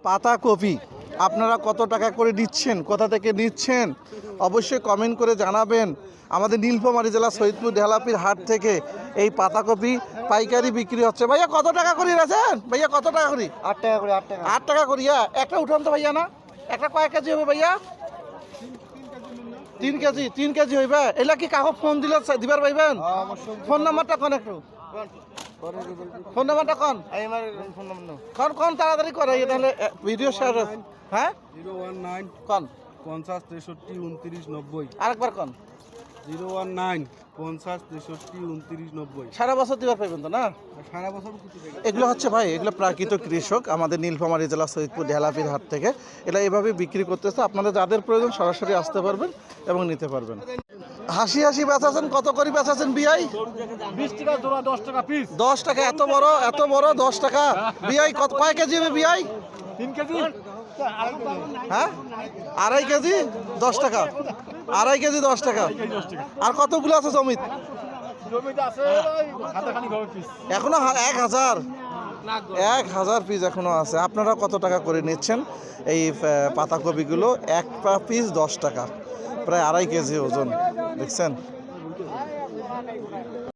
পাতাকপি আপনারা কত টাকা করে নিচ্ছেন, কোথা থেকে নিচ্ছেন অবশ্যই কমেন্ট করে জানাবেন। আমাদের নীলফামারী জেলা সৈয়দপুর ঢেলাপির হাট থেকে এই পাতাকপি পাইকারি বিক্রি হচ্ছে। ভাইয়া কত টাকা করে আছেন? ভাইয়া কত টাকা করি? 8 টাকা করে 8 টাকা 8 টাকা করিয়া একটা উঠান তো ভাইয়া। না একটা কয় কেজি হবে ভাইয়া? 3 কেজি। 3 কেজি হইবে। এলা কি কাকো ফোন দিলে দিবার পাইবেন? অবশ্যই ফোন নাম্বারটা কোন একটু করে দিবেন ফোন নাম্বারটা কোন এই আমার ফোন নাম্বার নাও কোন কোন তাড়াতাড়ি করে তাহলে ভিডিও শেয়ার। হ্যাঁ 019 কোন 50 63 29 90 আরেকবার কোন 019 50 63 29 90 সারা বছর দিবার পাইবেন তো না? সারা বছর কিছু দেখে এগুলো হচ্ছে ভাই, এগুলো প্রাকৃত কৃষক আমাদের নীলফামারী জেলা সৈয়দপুর ঢেলাপির হাট থেকে। এটা এভাবে বিক্রি করতেছে। আপনারা যাদের প্রয়োজন সরাসরি আসতে পারবেন এবং নিতে পারবেন। হাসি হাসি বেচাছেন, কত করে বেচাছেন বিআই? 20 টাকা জোড়া 10 টাকা পিস 10 টাকা। এত বড় 10 টাকা। বিআই কত কয় কেজি হবে বিআই? 3 কেজি হ্যাঁ 2.5 কেজি 10 টাকা। 2.5 কেজি 10 টাকা। আর কতগুলো আছে জমিত? জমিতে আছে হাতাখানি ঘর পিস এখনো 1000 পিস এখনো আছে। আপনারা কত টাকা করে নিচ্ছেন এই পাতাকপিগুলো? এক পিস 10 টাকা, প্রায় 2.5 কেজি ওজন। দেখছেন?